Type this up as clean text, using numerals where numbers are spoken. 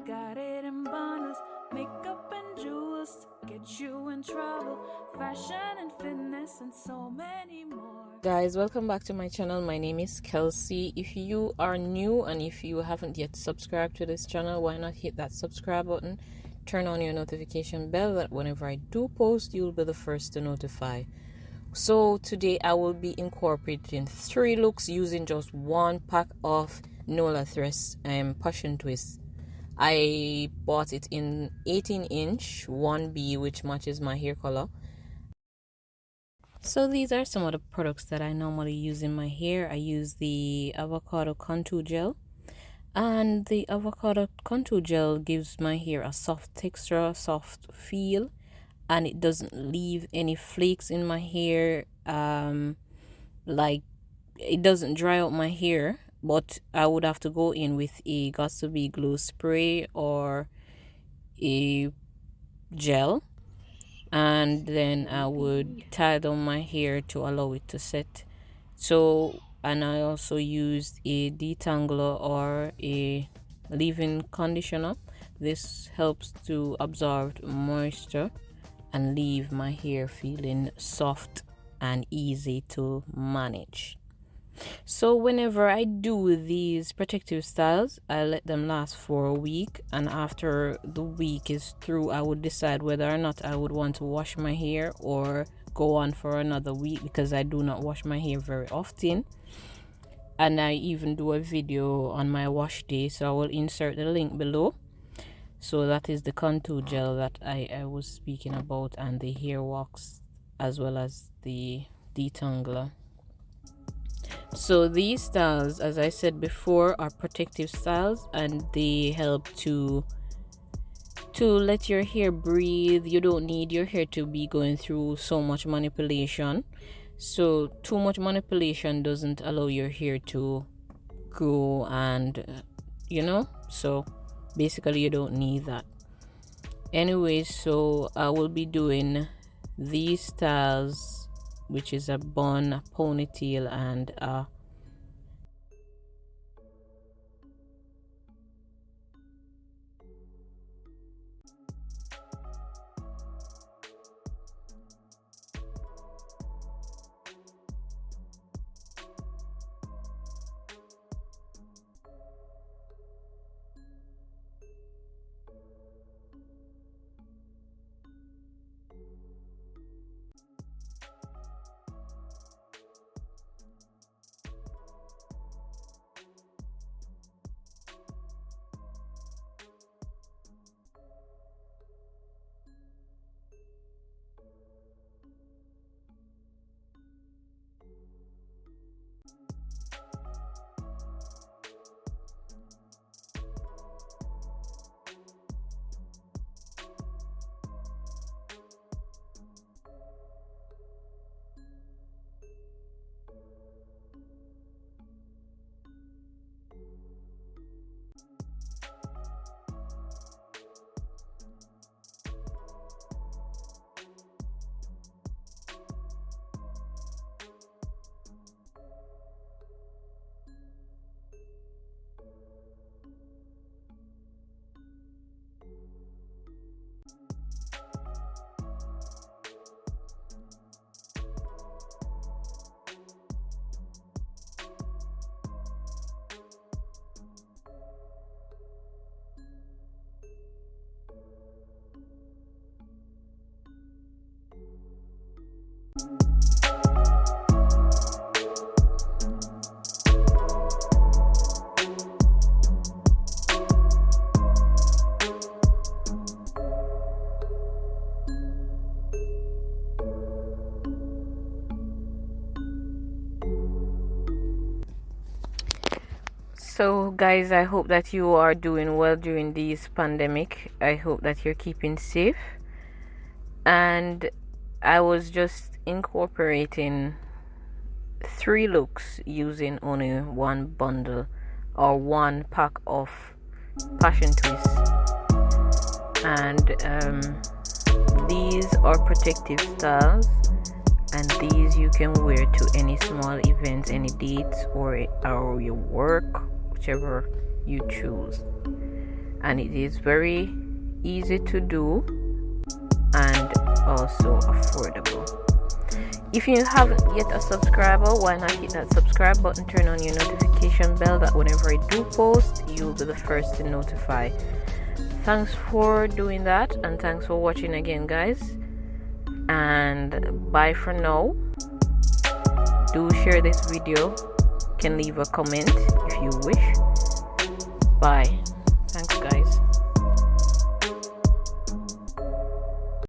got it in bundles. Makeup and jewels get you in trouble. Fashion and fitness and so many more. Guys, welcome back to my channel. My name is Kelsey. If you are new and if you haven't yet subscribed to this channel, why not hit that subscribe button, turn on your notification bell, that whenever I do post, you'll be the first to notify. So today I will be incorporating 3 looks using just one pack of NALa Tress Passion Twist. I bought it in 18-inch 1B, which matches my hair color. So these are some of the products that I normally use in my hair. I use the avocado contour gel, and the avocado contour gel gives my hair a soft texture, soft feel, and it doesn't leave any flakes in my hair. Like, it doesn't dry out my hair, but I would have to go in with a Got2b glue spray or a gel, and then I would tie down my hair to allow it to set. So, and I also used a detangler or a leave-in conditioner. This helps to absorb moisture and leave my hair feeling soft and easy to manage. So whenever I do these protective styles, I let them last for a week, and after the week is through, I would decide whether or not I would want to wash my hair or go on for another week, because I do not wash my hair very often. And I even do a video on my wash day, so I will insert the link below. So that is the contour gel that I was speaking about, and the hair wax, as well as the detangler. So these styles, as I said before, are protective styles, and they help to let your hair breathe. You don't need your hair to be going through so much manipulation. So too much manipulation doesn't allow your hair to grow, and so basically you don't need that. Anyways, so I will be doing these styles, which is a bun, a ponytail, and a So guys, I hope that you are doing well during this pandemic. I hope that you're keeping safe. And I was just incorporating 3 looks using only one bundle or one pack of Passion Twist. And these are protective styles, and these you can wear to any small events, any dates, or your work, whichever you choose. and it is very easy to do and also affordable. If you haven't yet a subscriber, why not hit that subscribe button, turn on your notification bell, that whenever I do post, you'll be the first to notify. Thanks for doing that, and thanks for watching again, guys, and bye for now. Do share this video, you can leave a comment if you wish. Bye.